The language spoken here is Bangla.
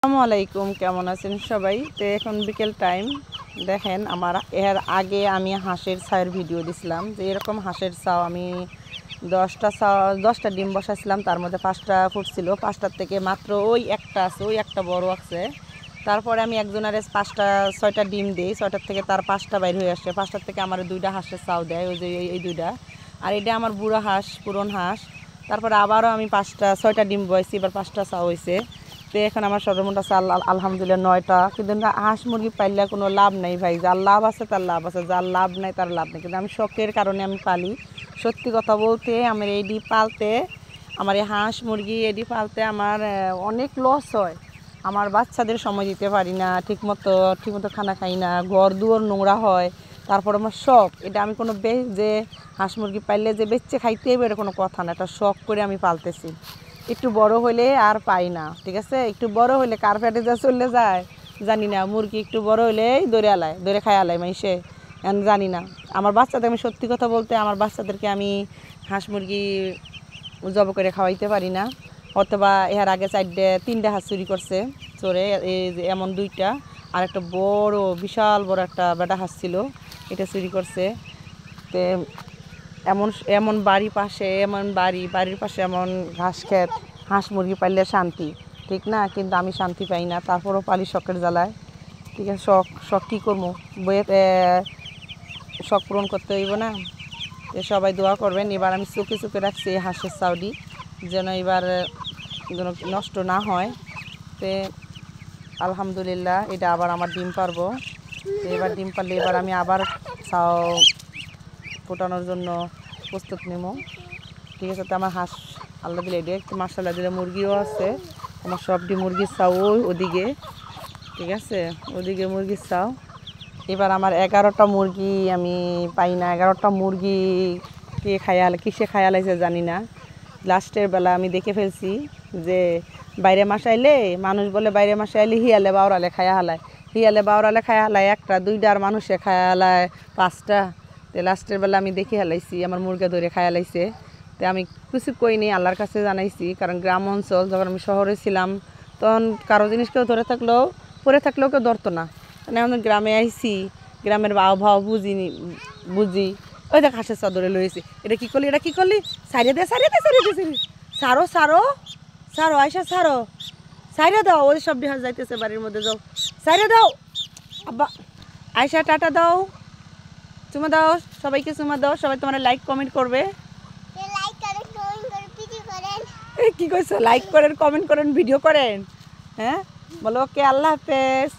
আসসালামু আলাইকুম, কেমন আছেন সবাই? তো এখন বিকেল টাইম। দেখেন আমার এর আগে আমি হাঁসের ছায়ের ভিডিও দিছিলাম যে এরকম হাঁসের ছাও আমি 10টা ডিম বসাইছিলাম, তার মধ্যে 5টা ফুটছিল, 5টার থেকে মাত্র ওই একটা আছে, ওই একটা বড় আছে। তারপরে আমি একজনের 6টা ডিম দিই, 6টার থেকে তার 5টা বাইর হয়ে আসছে, 5টার থেকে আমার 2টা হাঁসের ছাও দেয়, ওই যে এই 2টা। আর এটা আমার বুড়ো হাঁস, পুরন হাঁস। তারপরে আবারও আমি 6টা ডিম বয়েছি, এবার 5টা ছাও হয়েছে। তো এখন আমার সর্বমোট আছে আলহামদুলিল্লাহ 9টা। কিন্তু হাঁস মুরগি পাইলে কোনো লাভ নেই ভাই, যার লাভ আছে তার লাভ আছে, যার লাভ নাই তার লাভ নেই। কিন্তু আমি শখের কারণে আমি পালি। সত্যি কথা বলতে আমার এই পালতে, আমার এই হাঁস মুরগি এডি পালতে আমার অনেক লস হয়। আমার বাচ্চাদের সময় দিতে পারি না, ঠিকমতো খানা খাই না, ঘর দুয়ার নোংরা হয়। তারপর আমার শখ, এটা আমি কোনো যে হাঁস মুরগি পাইলে যে বেচে খাইতে হবে এটা কোনো কথা না, এটা শখ করে আমি পালতেছি। একটু বড় হলে আর পাই না, ঠিক আছে? একটু বড় হলে কার পেটে যা চলে যায় জানি না। মুরগি একটু বড় হলেই দৌড়ে খায় আলায় মাইসে, জানি না। আমার বাচ্চাদের, আমি সত্যি কথা বলতে আমার বাচ্চাদেরকে আমি হাঁস মুরগি জব করে খাওয়াইতে পারি না। অথবা এর আগে 3টা হাঁস চুরি করছে চোরে, এই যে এমন 2টা, আর একটা বড় বিশাল বড় একটা বেটা হাঁস ছিল, এটা চুরি করছে। তে এমন এমন বাড়ির পাশে এমন ঘাস ক্ষেত, হাঁস মুরগি পাইলে শান্তি, ঠিক না? কিন্তু আমি শান্তি পাই না, তারপরও পালি শখের জ্বালায়। ঠিক আছে, শখ কী করবো, বইয়ে শখ পূরণ করতে হইব না? সবাই দোয়া করবেন। এবার আমি চুকে রাখছি এই হাঁসের চাউডি, যেন এবার নষ্ট না হয়। তে আলহামদুলিল্লাহ এটা আবার আমার ডিম পারবো। এবার ডিম পারলে এবার আমি আবার চাও ফোটানোর জন্য প্রস্তুত নেব, ঠিক আছে? তো আমার হাঁস আল্লাহ দিলে এটা একটু মাশাআল্লাহ দিলে মুরগিও আছে, আমার সবটি মুরগির চাও ওদিকে, ঠিক আছে? ওদিকে মুরগির চাও। এবার আমার 11টা মুরগি আমি পাই না, 11টা মুরগি কিসে খায়ালাইছে জানি না। লাস্টের বেলা আমি দেখে ফেলছি যে বাইরে মাসাইলে মানুষ বলে বাইরে মাসাইলে হিয়ালে বাউরালে খায়া হালায়, 1টা 2টা, আর মানুষে খায়া হালায় 5টা। তো লাস্টের বেলা আমি দেখে হালাইছি আমার মুরগা ধরে খায়া লাইছে। তো আমি কিছু কইনি, আল্লাহর কাছে জানাইছি, কারণ গ্রাম অঞ্চল, যখন আমি শহরে ছিলাম তখন কারো জিনিস কেউ পরে থাকলেও কেউ ধরতো না। মানে আমি গ্রামে আইছি, গ্রামের আবহাওয়া বুঝি। ওই দেখ হাঁসের চাদরে লইছি, এটা কি করলি সারিয়ে দে সারো আয়সা সাইরে দাও, ওই সব হাঁস যাইতেছে বাড়ির মধ্যে, যাও সাইরে দাও। আব্বা আয়সা টাটা দাও, চুমা দাও, সবাইকে চুমা দাও। সবাই তোমরা লাইক কমেন্ট করবে। কি কইছো? লাইক করেন, কমেন্ট করেন, ভিডিও করেন, হ্যাঁ? বলো ওকে, আল্লাহ হাফেজ।